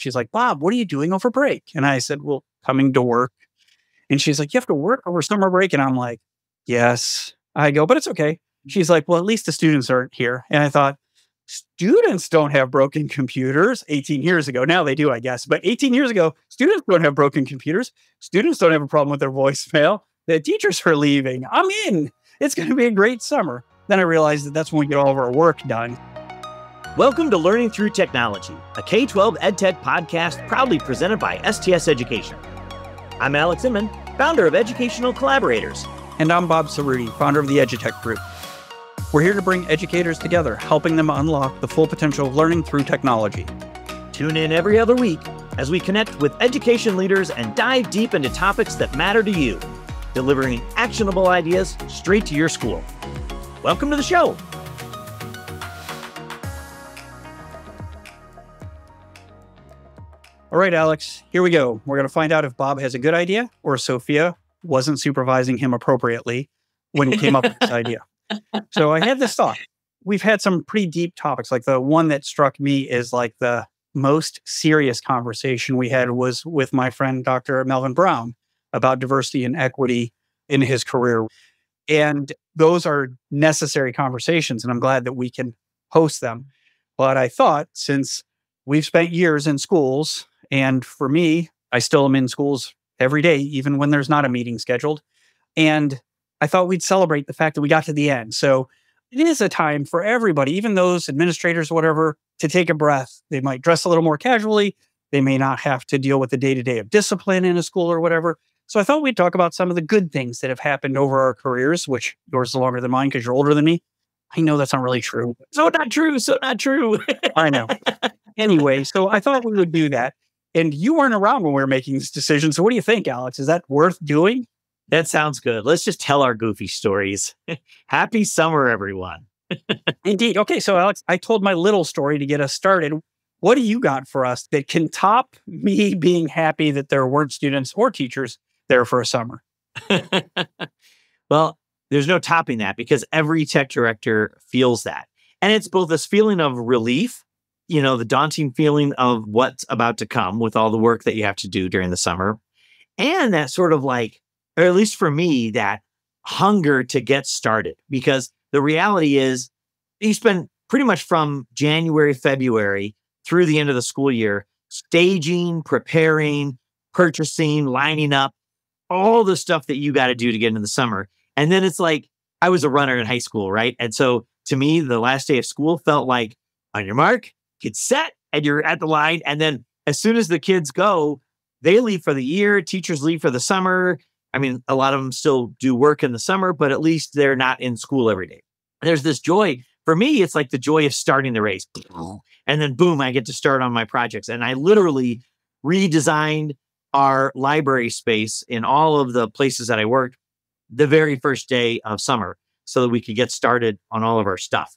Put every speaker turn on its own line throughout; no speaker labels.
She's like, Bob, what are you doing over break? And I said, well, coming to work. And she's like, you have to work over summer break? And I'm like, yes. I go, but it's okay. She's like, well, at least the students aren't here. And I thought, students don't have broken computers 18 years ago. Now they do, I guess. But 18 years ago, students don't have broken computers. Students don't have a problem with their voicemail. The teachers are leaving. I'm in. It's going to be a great summer. Then I realized that that's when we get all of our work done.
Welcome to Learning Through Technology, a K-12 EdTech podcast proudly presented by STS Education. I'm Alex Inman, founder of Educational Collaborators.
And I'm Bob Cerruti, founder of the EduTech Group. We're here to bring educators together, helping them unlock the full potential of learning through technology.
Tune in every other week as we connect with education leaders and dive deep into topics that matter to you, delivering actionable ideas straight to your school. Welcome to the show.
All right, Alex, here we go. We're going to find out if Bob has a good idea or Sophia wasn't supervising him appropriately when he came up with this idea. So I had this thought. We've had some pretty deep topics. Like the one that struck me is like the most serious conversation we had was with my friend, Dr. Melvin Brown, about diversity and equity in his career. And those are necessary conversations, and I'm glad that we can host them. But I thought, since we've spent years in schools, and for me, I still am in schools every day, even when there's not a meeting scheduled. And I thought we'd celebrate the fact that we got to the end. So it is a time for everybody, even those administrators, whatever, to take a breath. They might dress a little more casually. They may not have to deal with the day-to-day of discipline in a school or whatever. So I thought we'd talk about some of the good things that have happened over our careers, which yours is longer than mine because you're older than me. I know that's not really true.
So not true.
I know. Anyway, so I thought we would do that. And you weren't around when we were making this decision. So what do you think, Alex? Is that worth doing?
That sounds good. Let's just tell our goofy stories. Happy summer, everyone.
Indeed. Okay, so Alex, I told my little story to get us started. What do you got for us that can top me being happy that there weren't students or teachers there for a summer?
Well, there's no topping that because every tech director feels that. And it's both this feeling of relief, the daunting feeling of what's about to come with all the work that you have to do during the summer. And that sort of like, or at least for me, that hunger to get started. Because the reality is you spend pretty much from January, February through the end of the school year, staging, preparing, purchasing, lining up, all the stuff that you got to do to get into the summer. And then it's like, I was a runner in high school, right? And so to me, the last day of school felt like on your mark, get set, and you're at the line. And then as soon as the kids go, they leave for the year, teachers leave for the summer. I mean, a lot of them still do work in the summer, but at least they're not in school every day. There's this joy. For me, it's like the joy of starting the race. And then boom, I get to start on my projects. And I literally redesigned our library space in all of the places that I worked the very first day of summer so that we could get started on all of our stuff.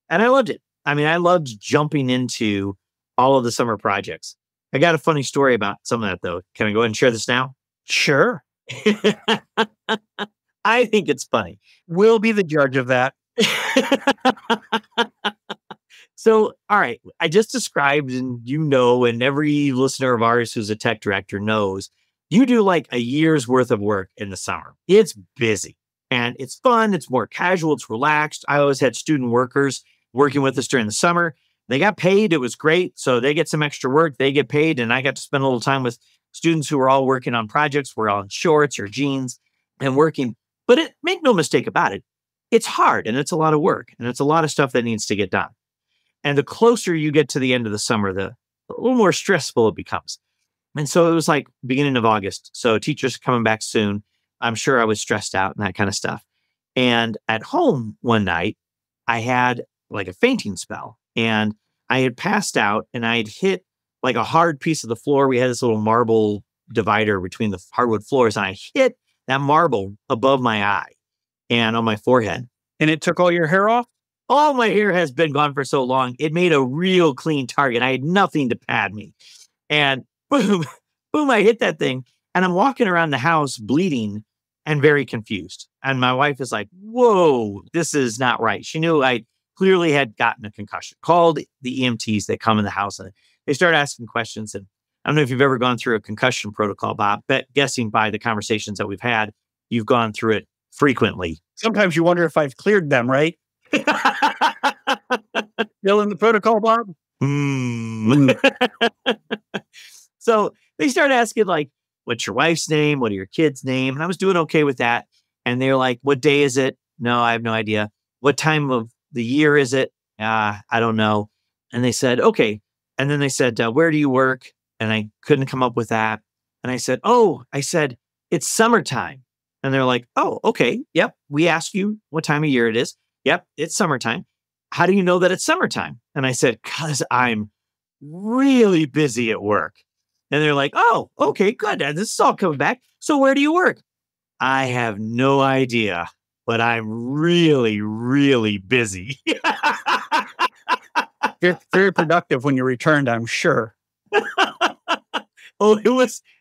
And I loved it. I mean, I loved jumping into all of the summer projects. I got a funny story about some of that, though. Can I go ahead and share this now?
Sure.
I think it's funny.
We'll be the judge of that.
So, all right, I just described, and and every listener of ours who's a tech director knows, you do like a year's worth of work in the summer. It's busy and it's fun. It's more casual. It's relaxed. I always had student workers working with us during the summer. They got paid. It was great. So they get some extra work. They get paid. And I got to spend a little time with students who were all working on projects. We're all in shorts or jeans and working. But make no mistake about it. It's hard and it's a lot of work and it's a lot of stuff that needs to get done. And the closer you get to the end of the summer, a little more stressful it becomes. And so it was like beginning of August. So teachers coming back soon. I'm sure I was stressed out and that kind of stuff. And at home one night, I had like a fainting spell and I had passed out and I had hit like a hard piece of the floor. We had this little marble divider between the hardwood floors and I hit that marble above my eye and on my forehead.
And it took all your hair off?
All my hair has been gone for so long. It made a real clean target. I had nothing to pad me. And boom, I hit that thing. And I'm walking around the house bleeding and very confused. And my wife is like, whoa, this is not right. She knew I clearly had gotten a concussion, called the EMTs that come in the house. And they start asking questions. And I don't know if you've ever gone through a concussion protocol, Bob, but guessing by the conversations that we've had, you've gone through it frequently.
Sometimes you wonder if I've cleared them, right? Still in the protocol, Bob?
So they start asking, like, what's your wife's name? What are your kids' name? And I was doing okay with that. And they're like, what day is it? No, I have no idea. What time of the year is it? I don't know. And they said, okay. And then they said, where do you work? And I couldn't come up with that. And I said, it's summertime. And they're like, oh, okay. Yep. We asked you what time of year it is. Yep. It's summertime. How do you know that it's summertime? And I said, because I'm really busy at work. And they're like, oh, okay, good. This is all coming back. So where do you work? I have no idea, but I'm really, really busy.
You're very productive when you returned, I'm sure.
Oh,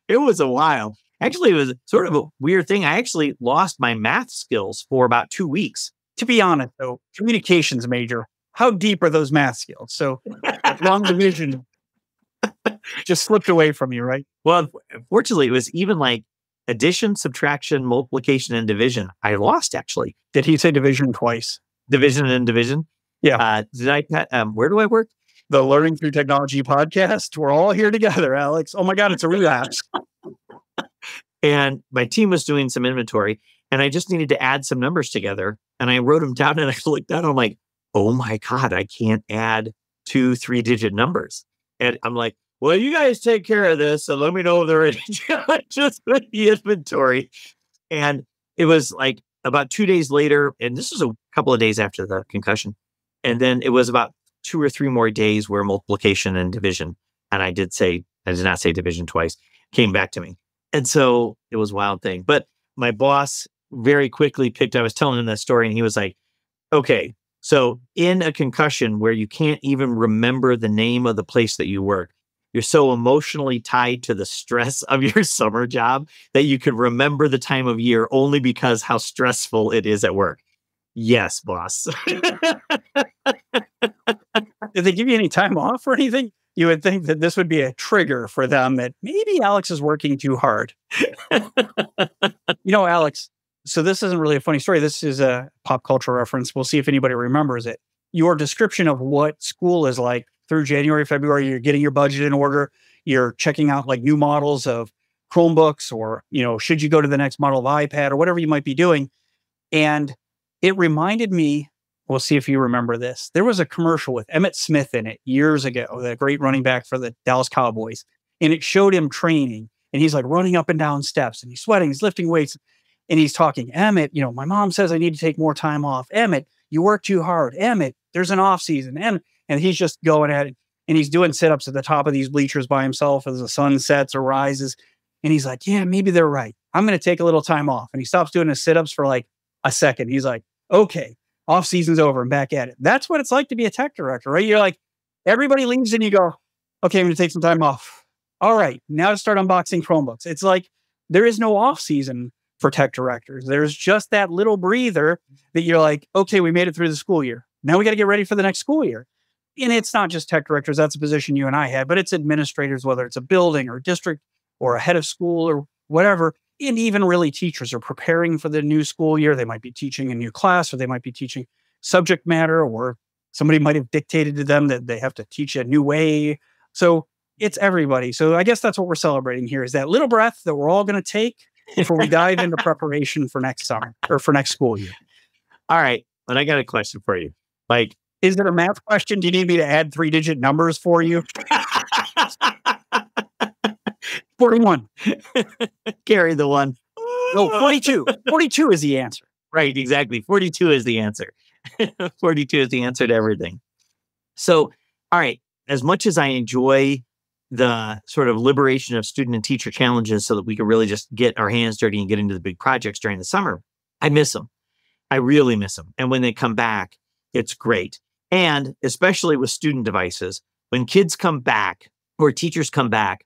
it was a while. Actually, it was sort of a weird thing. I actually lost my math skills for about 2 weeks.
To be honest, though, communications major, how deep are those math skills? So long division just slipped away from you, right?
Well, fortunately, it was even like addition, subtraction, multiplication, and division. I lost, actually.
Did he say division twice?
Division and division?
Yeah.
Where do I work?
The Learning Through Technology podcast. We're all here together, Alex. Oh my God, it's a relapse.
And my team was doing some inventory, and I just needed to add some numbers together. And I wrote them down, and I looked down, and I'm like, oh my God, I can't add 2 3-digit numbers. And I'm like, well, you guys take care of this and let me know if they're ready. Just with the inventory. And it was like about 2 days later, and this was a couple of days after the concussion. And then it was about 2 or 3 more days where multiplication and division, and I did not say division twice, came back to me. And so it was a wild thing. But my boss very quickly I was telling him that story, and he was like, okay, so in a concussion where you can't even remember the name of the place that you work, you're so emotionally tied to the stress of your summer job that you can remember the time of year only because how stressful it is at work. Yes, boss.
Did they give you any time off or anything? You would think that this would be a trigger for them that maybe Alex is working too hard. Alex, so this isn't really a funny story. This is a pop culture reference. We'll see if anybody remembers it. Your description of what school is like through January, February, you're getting your budget in order. You're checking out like new models of Chromebooks or, should you go to the next model of iPad or whatever you might be doing. And it reminded me, we'll see if you remember this. There was a commercial with Emmitt Smith in it years ago, the great running back for the Dallas Cowboys. And it showed him training. And he's like running up and down steps and he's sweating, he's lifting weights. And he's talking, Emmett, my mom says I need to take more time off. Emmett, you work too hard. Emmett, there's an off season. And he's just going at it. And he's doing sit-ups at the top of these bleachers by himself as the sun sets or rises. And he's like, yeah, maybe they're right. I'm going to take a little time off. And he stops doing his sit-ups for like a second. He's like, okay, off season's over. I'm back at it. That's what it's like to be a tech director, right? You're like, everybody leaves and you go, okay, I'm going to take some time off. All right, now to start unboxing Chromebooks. It's like there is no off season for tech directors. There's just that little breather that you're like, okay, we made it through the school year. Now we got to get ready for the next school year. And it's not just tech directors. That's a position you and I had, but it's administrators, whether it's a building or district or a head of school or whatever. And even really teachers are preparing for the new school year. They might be teaching a new class or they might be teaching subject matter or somebody might have dictated to them that they have to teach a new way. So it's everybody. So I guess that's what we're celebrating here is that little breath that we're all going to take before we dive into preparation for next summer or for next school year.
All right. But I got a question for you. Like,
is it a math question? Do you need me to add 3-digit numbers for you? 41.
Carry the one.
No, 42. 42 is the answer.
Right, exactly. 42 is the answer. 42 is the answer to everything. So, all right, as much as I enjoy the sort of liberation of student and teacher challenges so that we can really just get our hands dirty and get into the big projects during the summer, I miss them. I really miss them. And when they come back, it's great. And especially with student devices, when kids come back or teachers come back,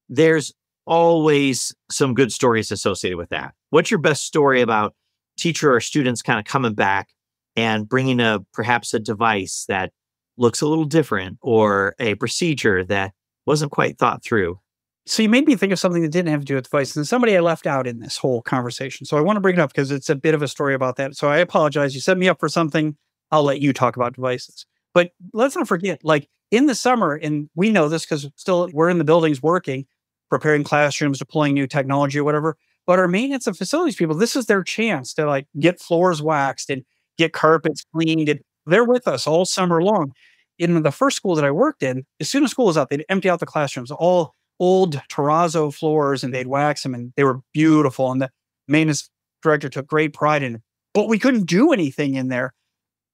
there's always some good stories associated with that. What's your best story about teacher or students kind of coming back and bringing perhaps a device that looks a little different or a procedure that wasn't quite thought through.
So you made me think of something that didn't have to do with devices, and somebody I left out in this whole conversation. So I want to bring it up because it's a bit of a story about that. So I apologize. You set me up for something. I'll let you talk about devices. But let's not forget, like in the summer, and we know this because still we're in the buildings working, preparing classrooms, deploying new technology or whatever. But our maintenance and facilities people, this is their chance to like get floors waxed and get carpets cleaned. And they're with us all summer long. In the first school that I worked in, as soon as school was out, they'd empty out the classrooms, all old terrazzo floors, and they'd wax them, and they were beautiful. And the maintenance director took great pride in it. But we couldn't do anything in there.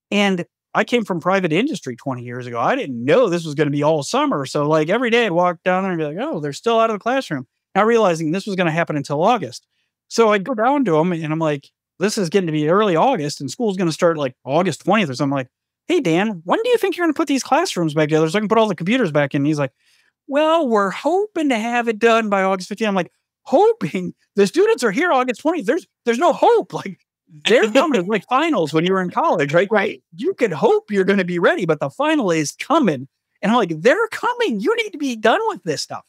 And I came from private industry 20 years ago. I didn't know this was going to be all summer. So like every day I'd walk down there and be like, oh, they're still out of the classroom. Not realizing this was going to happen until August. So I'd go down to them and I'm like, this is getting to be early August and school's going to start like August 20th or something. I'm like, hey, Dan, when do you think you're going to put these classrooms back together so I can put all the computers back in? And he's like, well, we're hoping to have it done by August 15th. I'm like, hoping? The students are here August 20th. There's no hope. Like they're coming to like finals when you were in college, right?
Right.
You can hope you're going to be ready, but the final is coming. And I'm like, they're coming. You need to be done with this stuff.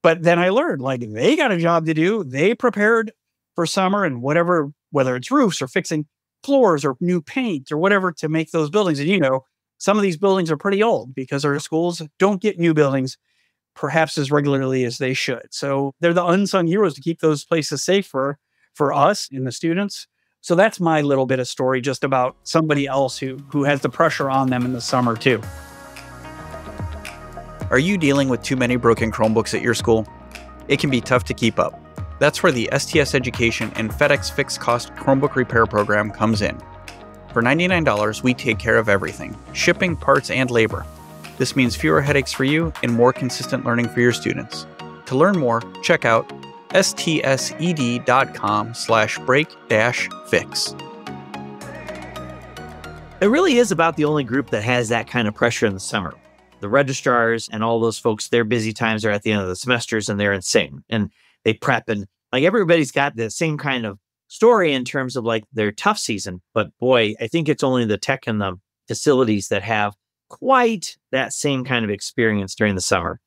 But then I learned like they got a job to do. They prepared for summer and whatever, whether it's roofs or fixing floors or new paint or whatever to make those buildings. And you know, some of these buildings are pretty old because our schools don't get new buildings perhaps as regularly as they should. So they're the unsung heroes to keep those places safe for us and the students. So that's my little bit of story just about somebody else who has the pressure on them in the summer too. Are you dealing with too many broken Chromebooks at your school? It can be tough to keep up. That's where the STS Education and FedEx Fixed Cost Chromebook Repair Program comes in. For $99, we take care of everything, shipping, parts, and labor. This means fewer headaches for you and more consistent learning for your students. To learn more, check out stsed.com/break-fix.
It really is about the only group that has that kind of pressure in the summer. The registrars and all those folks, their busy times are at the end of the semesters and they're insane and they prep and like everybody's got the same kind of story in terms of like their tough season. But boy, I think it's only the tech and the facilities that have quite that same kind of experience during the summer.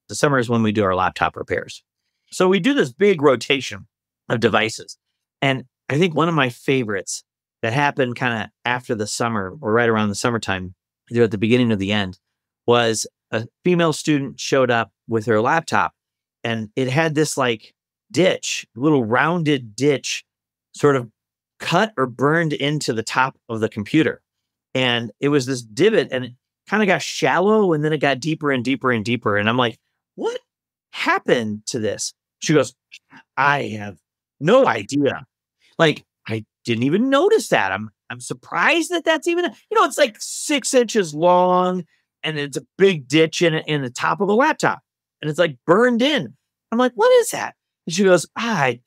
The summer is when we do our laptop repairs. So we do this big rotation of devices. And I think one of my favorites that happened kind of after the summer or right around the summertime, either at the beginning or the end, was a female student showed up with her laptop and it had this like ditch, little rounded ditch sort of cut or burned into the top of the computer. And it was this divot and it kind of got shallow and then it got deeper and deeper and deeper. And I'm like, what happened to this? She goes, I have no idea. Like, I didn't even notice that. I'm surprised that that's even, it's like 6 inches long and it's a big ditch in the top of the laptop and it's like burned in. I'm like, what is that? And she goes, I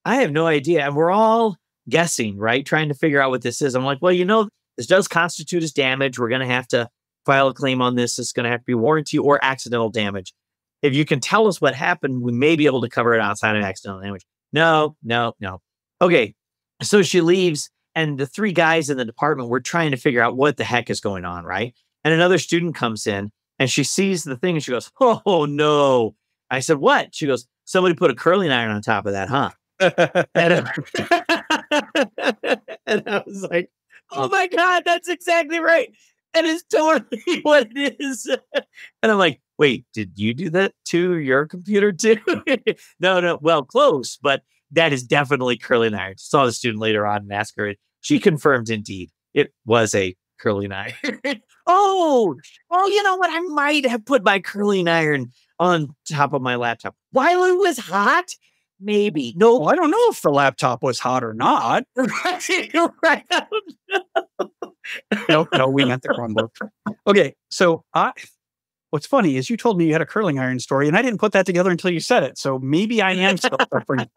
have no idea. And we're all guessing, right? Trying to figure out what this is. I'm like, well, this does constitute as damage. We're going to have to file a claim on this. It's going to have to be warranty or accidental damage. If you can tell us what happened, we may be able to cover it outside of accidental damage. No. Okay. So she leaves and the 3 guys in the department were trying to figure out what the heck is going on, right? And another student comes in and she sees the thing and she goes, oh no. I said, what? She goes, somebody put a curling iron on top of that, huh? And I was like, oh my God, that's exactly right. And it's totally what it is. And I'm like, wait, did you do that to your computer too? No. Well, close, but that is definitely curling iron. Saw the student later on and asked her. She confirmed indeed it was a curling iron. Oh, you know what? I might have put my curling iron on top of my laptop while it was hot. Maybe. No,
well, I don't know if the laptop was hot or not.
Right.
No, we meant the Chromebook. Okay, so what's funny is you told me you had a curling iron story, and I didn't put that together until you said it. So maybe I am still suffering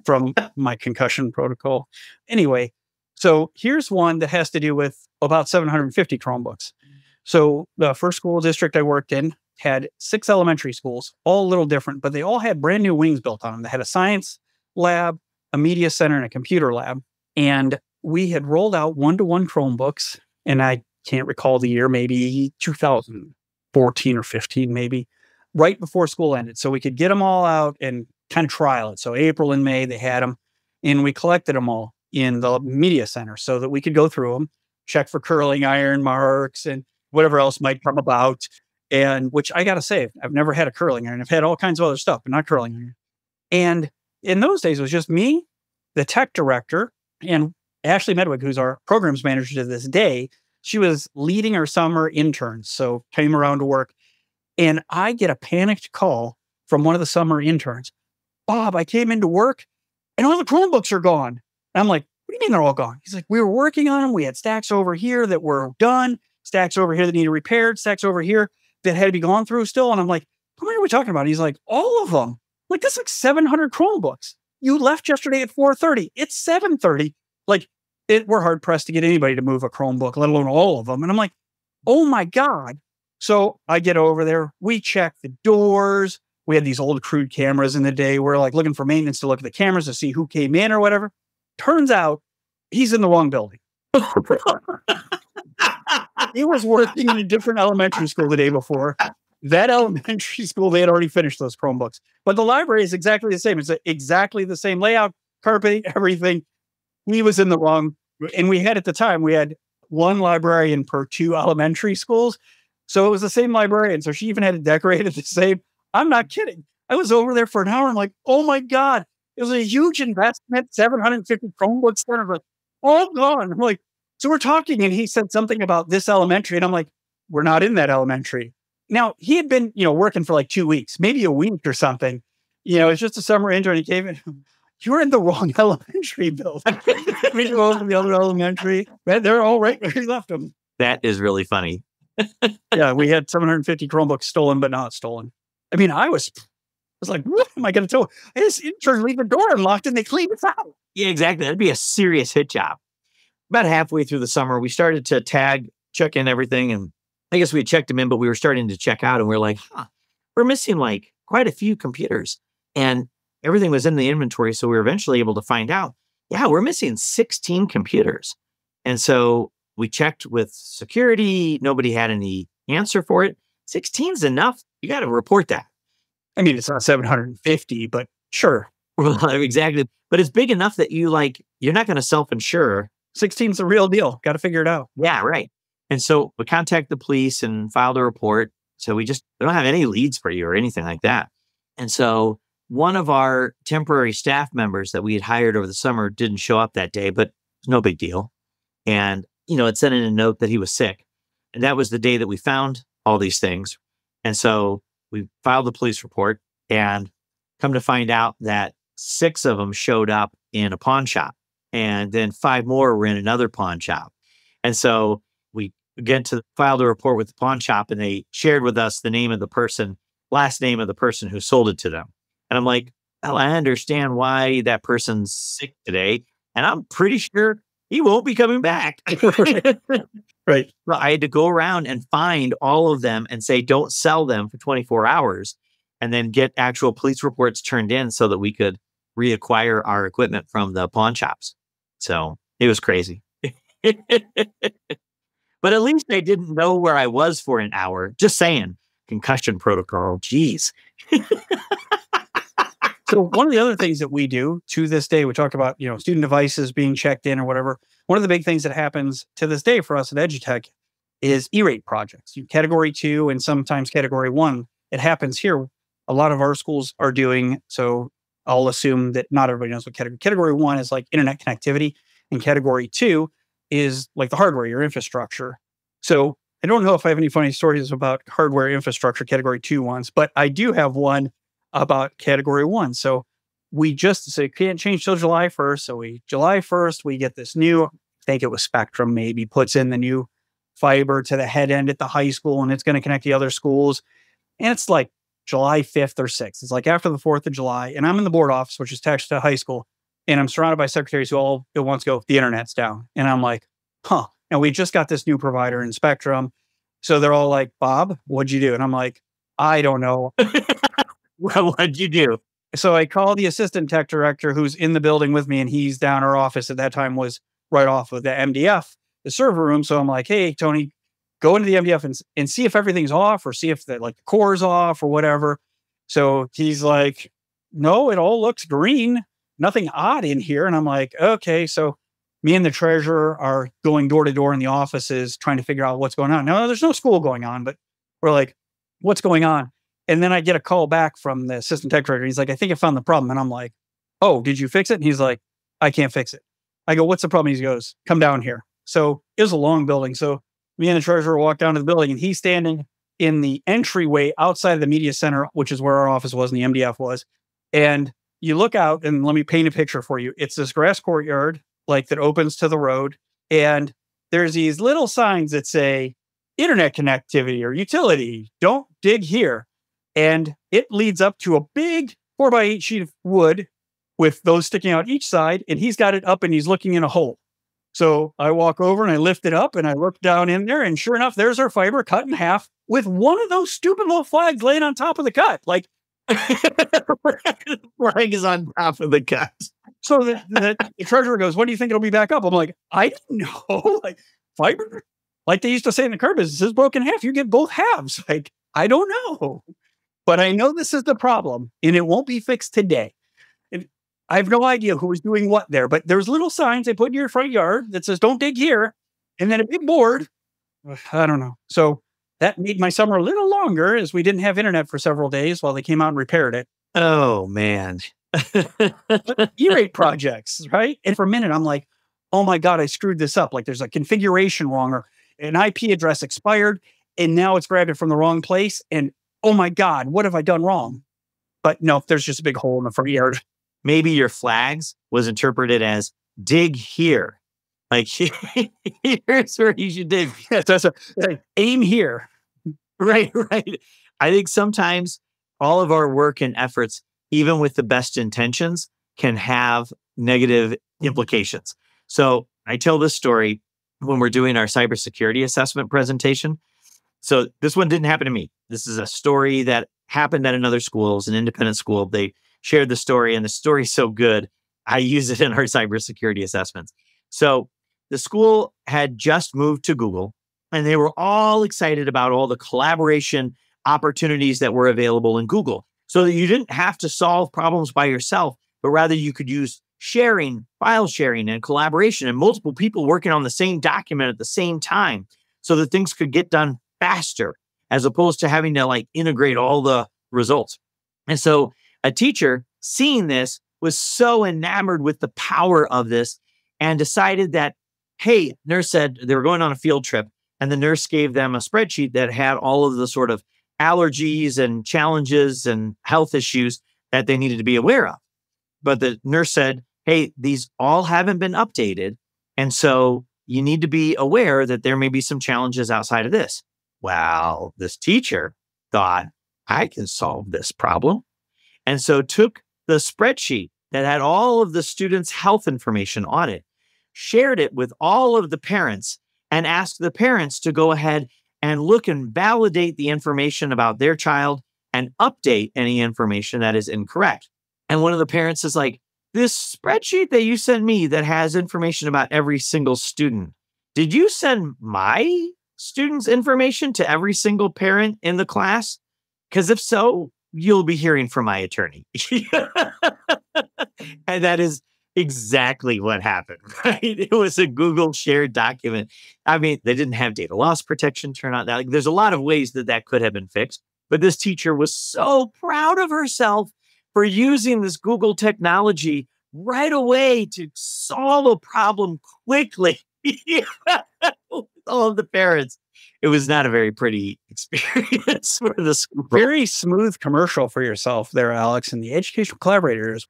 from my concussion protocol. Anyway, so here's one that has to do with about 750 Chromebooks. So the first school district I worked in had 6 elementary schools, all a little different, but they all had brand new wings built on them. They had a science lab, a media center, and a computer lab. And we had rolled out 1-to-1 Chromebooks, and I can't recall the year, maybe 2014 or 15, maybe. right before school ended. So we could get them all out and kind of trial it. So April and May, they had them, and we collected them all in the media center so that we could go through them, check for curling iron marks and whatever else might come about. And which I got to say, I've never had a curling iron. I've had all kinds of other stuff, but not curling iron. And in those days, it was just me, the tech director, and Ashley Medwick, who's our programs manager to this day. She was leading our summer interns, so came around to work. And I get a panicked call from one of the summer interns. Bob, I came into work and all the Chromebooks are gone. And I'm like, what do you mean they're all gone? He's like, we were working on them. We had stacks over here that were done, stacks over here that needed repaired, stacks over here that had to be gone through still. And I'm like, how many are we talking about? He's like, all of them. Like, that's like 700 Chromebooks. You left yesterday at 4:30. It's 7:30. Like, we're hard pressed to get anybody to move a Chromebook, let alone all of them. And I'm like, oh my God. So I get over there. We check the doors. We had these old crude cameras in the day. We're like looking for maintenance to look at the cameras to see who came in or whatever. Turns out he's in the wrong building. He was working in a different elementary school the day before. That elementary school, they had already finished those Chromebooks. But the library is exactly the same. It's exactly the same layout, carpeting, everything. He was in the wrong. And we had at the time, we had one librarian per 2 elementary schools. So it was the same librarian. So she even had it decorated the same. I'm not kidding. I was over there for an hour. I'm like, oh my God, it was a huge investment, 750 Chromebooks. Kind of like, all gone. I'm like, so we're talking and he said something about this elementary. And I'm like, we're not in that elementary. Now he had been, working for like 2 weeks, maybe a week or something. It's just a summer intern. He came in. You're in the wrong elementary building. We go over to the other elementary. They're all right where he left them.
That is really funny.
Yeah, we had 750 Chromebooks stolen, but not stolen. I mean, I was like, what am I going to do? This intern leave the door unlocked and they clean us out.
Yeah, exactly. That'd be a serious hit job. About halfway through the summer, we started to check in everything. And I guess we had checked them in, but we were starting to check out and we were like, we're missing like quite a few computers. And everything was in the inventory. So we were eventually able to find out, we're missing 16 computers. And so we checked with security. Nobody had any answer for it. 16 is enough. You got to report that.
I mean, it's not 750, but sure.
Well, exactly. But it's big enough that you're not going to self-insure.
16 is the real deal. Got to figure it out.
Yeah, right. And so we contacted the police and filed a report. So we don't have any leads for you or anything like that. And so one of our temporary staff members that we had hired over the summer didn't show up that day, but it's no big deal. And, it sent in a note that he was sick. And that was the day that we found all these things. And so we filed the police report and come to find out that 6 of them showed up in a pawn shop. And then 5 more were in another pawn shop. And so we filed a report with the pawn shop and they shared with us the last name of the person who sold it to them. And I'm like, well, I understand why that person's sick today. And I'm pretty sure he won't be coming back.
Right.
Well, I had to go around and find all of them and say, don't sell them for 24 hours and then get actual police reports turned in so that we could reacquire our equipment from the pawn shops. So it was crazy. But at least I didn't know where I was for an hour. Just saying. Concussion protocol. Jeez.
So one of the other things that we do to this day, we talk about, student devices being checked in or whatever. One of the big things that happens to this day for us at EduTech is E-rate projects. Category 2 and sometimes Category 1. It happens here. A lot of our schools are doing, so I'll assume that not everybody knows what Category 1 is, like internet connectivity, and Category 2 is like the hardware, your infrastructure. So I don't know if I have any funny stories about hardware infrastructure Category 2 ones, but I do have one about Category 1. So we can't change till July 1st. So July 1st, we get this new, I think it was Spectrum maybe, puts in the new fiber to the head end at the high school, and it's going to connect the other schools. And it's like July 5th or 6th. It's like after the 4th of July. And I'm in the board office, which is attached to the high school. And I'm surrounded by secretaries who all at once go, the internet's down. And I'm like, And we just got this new provider in Spectrum. So they're all like, Bob, what'd you do? And I'm like, I don't know.
Well, what'd you do?
So I call the assistant tech director who's in the building with me, and he's down our office at that time was right off of the MDF, the server room. So I'm like, hey, Tony, go into the MDF and see if everything's off or see if the like the core's off or whatever. So he's like, no, it all looks green. Nothing odd in here. And I'm like, okay. So me and the treasurer are going door to door in the offices trying to figure out what's going on. Now, there's no school going on, but we're like, what's going on? And then I get a call back from the assistant tech director. He's like, I think I found the problem. And I'm like, oh, did you fix it? And he's like, I can't fix it. I go, what's the problem? He goes, come down here. So it was a long building. So me and the treasurer walk down to the building and he's standing in the entryway outside of the media center, which is where our office was and the MDF was. And you look out and let me paint a picture for you. It's this grass courtyard, like that opens to the road. And there's these little signs that say internet connectivity or utility, don't dig here. And it leads up to a big 4x8 sheet of wood with those sticking out each side. And he's got it up and he's looking in a hole. So I walk over and I lift it up and I look down in there. And sure enough, there's our fiber cut in half with one of those stupid little flags laying on top of the cut. Like,
flag is on top of the cut.
So the treasurer goes, when do you think it'll be back up? I'm like, I don't know. Like fiber, like they used to say in the car business, is broken in half. You get both halves. Like, I don't know. But I know this is the problem and it won't be fixed today. And I have no idea who was doing what there, but there's little signs they put in your front yard that says, don't dig here. And then a big board. I don't know. So that made my summer a little longer as we didn't have internet for several days while they came out and repaired it.
Oh, man.
E-rate projects, right? And for a minute, I'm like, oh my God, I screwed this up. Like there's a configuration wrong or an IP address expired and now it's grabbed it from the wrong place. And oh my God, what have I done wrong? But no, there's just a big hole in the front yard.
Maybe your flags was interpreted as dig here. Like, here's where you should dig.
Yes, aim here.
Right. I think sometimes all of our work and efforts, even with the best intentions, can have negative implications. So I tell this story when we're doing our cybersecurity assessment presentation. So this one didn't happen to me. This is a story that happened at another school. It was an independent school. They shared the story and the story's so good, I use it in our cybersecurity assessments. So the school had just moved to Google and they were all excited about all the collaboration opportunities that were available in Google so that you didn't have to solve problems by yourself, but rather you could use sharing, file sharing and collaboration and multiple people working on the same document at the same time so that things could get done faster as opposed to having to like integrate all the results. And so a teacher seeing this was so enamored with the power of this and decided that, hey, nurse said they were going on a field trip and the nurse gave them a spreadsheet that had all of the sort of allergies and challenges and health issues that they needed to be aware of. But the nurse said, hey, these all haven't been updated. And so you need to be aware that there may be some challenges outside of this. Well, this teacher thought, I can solve this problem. And so took the spreadsheet that had all of the students' health information on it, shared it with all of the parents, and asked the parents to go ahead and look and validate the information about their child and update any information that is incorrect. And one of the parents is like, this spreadsheet that you sent me that has information about every single student, did you send my students' information to every single parent in the class? Because if so, you'll be hearing from my attorney. And that is exactly what happened, right? It was a Google shared document. I mean, they didn't have data loss protection turn out. Like, there's a lot of ways that that could have been fixed. But this teacher was so proud of herself for using this Google technology right away to solve a problem quickly. With all of the parents. It was not a very pretty experience for the school.
Very smooth commercial for yourself there, Alex, and the educational collaborators.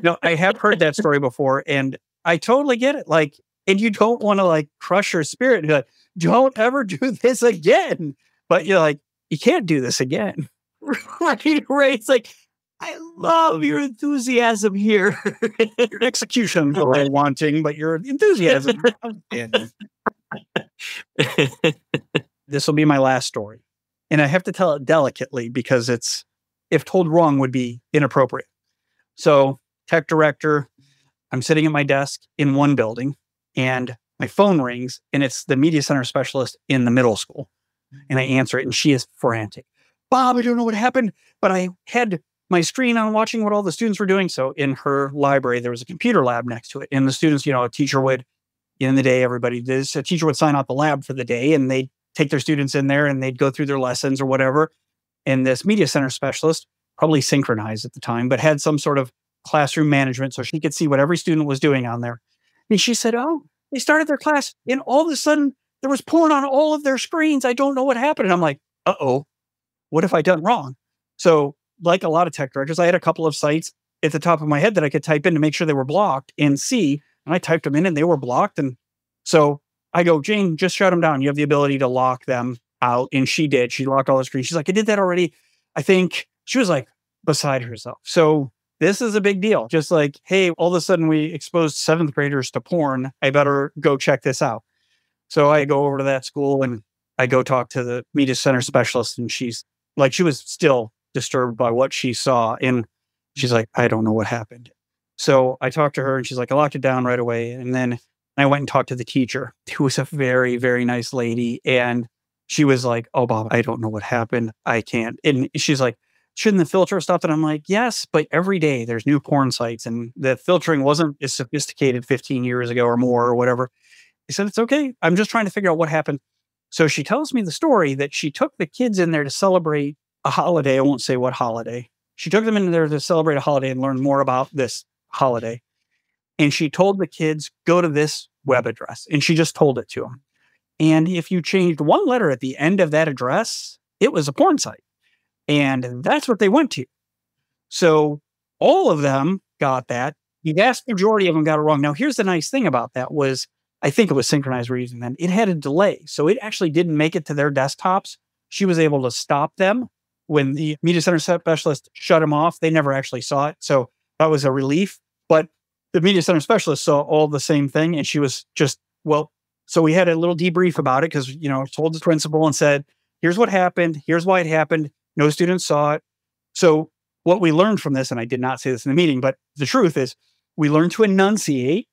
No, I have heard that story before, and I totally get it. Like, and you don't want to like crush her spirit. You're like, don't ever do this again. But you're like, you can't do this again.
Right. It's like, I love your enthusiasm here.
Your execution is wanting, but your enthusiasm. This will be my last story. And I have to tell it delicately because it's, if told wrong, would be inappropriate. So, tech director, I'm sitting at my desk in one building and my phone rings and it's the media center specialist in the middle school. And I answer it and she is frantic. Bob, I don't know what happened, but I had my screen on watching what all the students were doing. So in her library, there was a computer lab next to it. And the students, a teacher would, in the day, a teacher would sign out the lab for the day and they'd take their students in there and they'd go through their lessons or whatever. And this media center specialist, probably synchronized at the time, but had some sort of classroom management so she could see what every student was doing on there. And she said, oh, they started their class and all of a sudden there was porn on all of their screens. I don't know what happened. And I'm like, uh-oh, what have I done wrong? So like a lot of tech directors, I had a couple of sites at the top of my head that I could type in to make sure they were blocked and see. And I typed them in and they were blocked. And so I go, Jane, just shut them down. You have the ability to lock them out. And she did. She locked all the screens. She's like, I did that already. I think she was like beside herself. So this is a big deal. Just like, hey, all of a sudden we exposed 7th graders to porn. I better go check this out. So I go over to that school and I go talk to the media center specialist. And she's like, she was still disturbed by what she saw. And she's like, I don't know what happened. So I talked to her and she's like, I locked it down right away. And then I went and talked to the teacher, who was a very, very nice lady. And she was like, oh, Bob, I don't know what happened. I can't. And she's like, shouldn't the filter stop? And I'm like, yes, but every day there's new porn sites and the filtering wasn't as sophisticated 15 years ago or more or whatever. I said, it's okay. I'm just trying to figure out what happened. So she tells me the story that she took the kids in there to celebrate a holiday. I won't say what holiday. She took them in there to celebrate a holiday and learn more about this holiday. And she told the kids, go to this web address. And she just told it to them. And if you changed one letter at the end of that address, it was a porn site. And that's what they went to. So all of them got that. The vast majority of them got it wrong. Now, here's the nice thing about that was, I think it was synchronized reason then. It had a delay. So it actually didn't make it to their desktops. She was able to stop them. When the media center specialist shut them off, they never actually saw it. So that was a relief. But the media center specialist saw all the same thing. And she was just, well, so we had a little debrief about it because, told the principal and said, here's what happened. Here's why it happened. No students saw it. So what we learned from this, and I did not say this in the meeting, but the truth is we learned to enunciate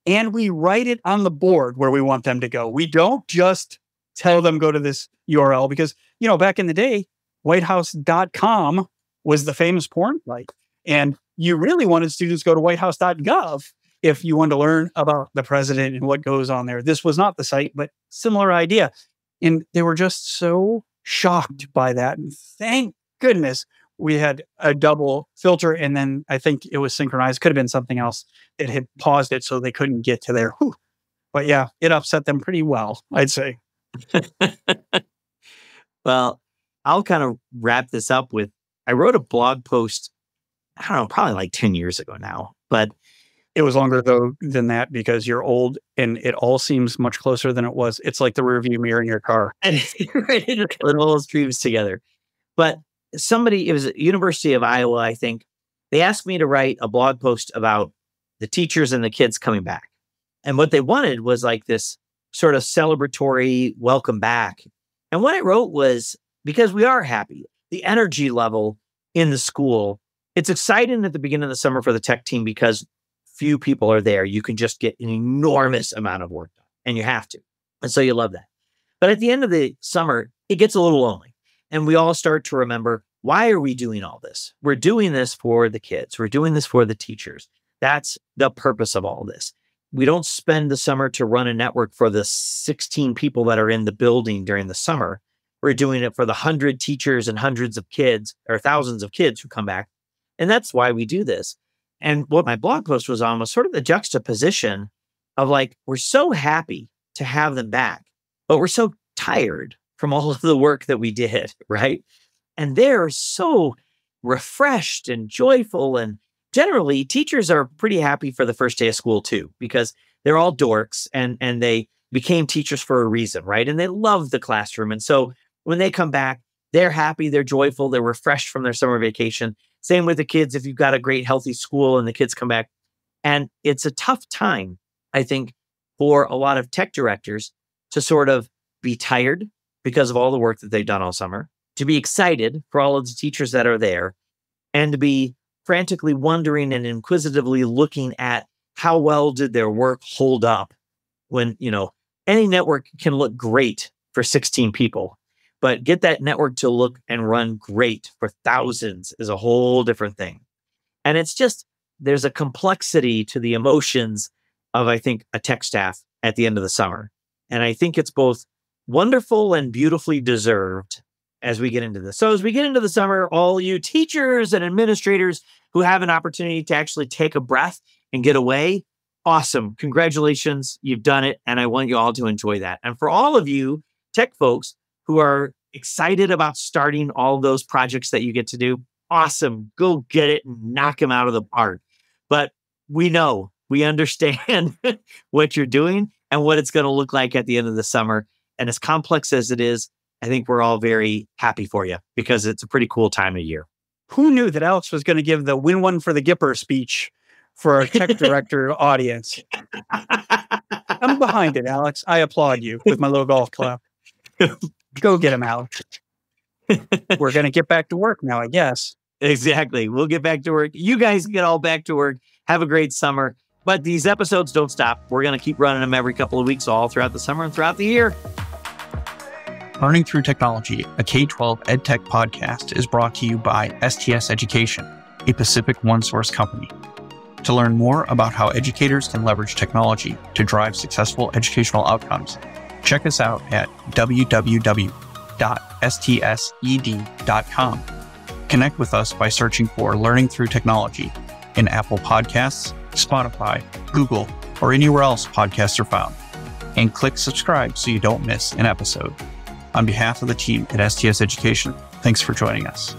and we write it on the board where we want them to go. We don't just tell them go to this URL because, back in the day, whitehouse.com was the famous porn site. And you really wanted students to go to whitehouse.gov if you wanted to learn about the president and what goes on there. This was not the site, but similar idea. And they were just so shocked by that. And thank goodness we had a double filter. And then I think it was synchronized. Could have been something else. It had paused it so they couldn't get to there. Whew. But yeah, it upset them pretty well, I'd say.
Well, I'll kind of wrap this up with, I wrote a blog post, I don't know, probably like 10 years ago now, but
it was longer though than that because you're old and it all seems much closer than it was. It's like the rearview mirror in your car.
And it all streams together. But it was at University of Iowa, I think. They asked me to write a blog post about the teachers and the kids coming back. And what they wanted was like this sort of celebratory welcome back. And what I wrote was, because we are happy, the energy level in the school, it's exciting at the beginning of the summer for the tech team because few people are there. You can just get an enormous amount of work done and you have to. And so you love that. But at the end of the summer, it gets a little lonely. And we all start to remember, why are we doing all this? We're doing this for the kids. We're doing this for the teachers. That's the purpose of all this. We don't spend the summer to run a network for the 16 people that are in the building during the summer. We're doing it for the 100 teachers and hundreds of kids or thousands of kids who come back. And that's why we do this. And what my blog post was on was sort of the juxtaposition of like, we're so happy to have them back, but we're so tired from all of the work that we did, right? And they're so refreshed and joyful. And generally, teachers are pretty happy for the first day of school too, because they're all dorks and they became teachers for a reason, right? And they love the classroom. And so when they come back, they're happy, they're joyful, they're refreshed from their summer vacation. Same with the kids. If you've got a great, healthy school and the kids come back. And it's a tough time, I think, for a lot of tech directors to sort of be tired because of all the work that they've done all summer, to be excited for all of the teachers that are there, and to be frantically wondering and inquisitively looking at how well did their work hold up when, any network can look great for 16 people, but get that network to look and run great for thousands is a whole different thing. And it's just, there's a complexity to the emotions of, I think, a tech staff at the end of the summer. And I think it's both wonderful and beautifully deserved as we get into this. So as we get into the summer, all you teachers and administrators who have an opportunity to actually take a breath and get away, awesome. Congratulations. You've done it. And I want you all to enjoy that. And for all of you tech folks who are excited about starting all those projects that you get to do, awesome. Go get it and knock them out of the park. But we understand what you're doing and what it's going to look like at the end of the summer. And as complex as it is, I think we're all very happy for you because it's a pretty cool time of year.
Who knew that Alex was going to give the win one for the Gipper speech for our tech director audience? I'm behind it, Alex. I applaud you with my little golf clap. Go get him, Alex. We're going to get back to work now, I guess.
Exactly. We'll get back to work. You guys get all back to work. Have a great summer. But these episodes don't stop. We're going to keep running them every couple of weeks all throughout the summer and throughout the year.
Learning Through Technology, a K-12 EdTech podcast, is brought to you by STS Education, a Pacific OneSource company. To learn more about how educators can leverage technology to drive successful educational outcomes, check us out at www.stsed.com. Connect with us by searching for Learning Through Technology in Apple Podcasts, Spotify, Google, or anywhere else podcasts are found. And click subscribe so you don't miss an episode. On behalf of the team at STS Education, thanks for joining us.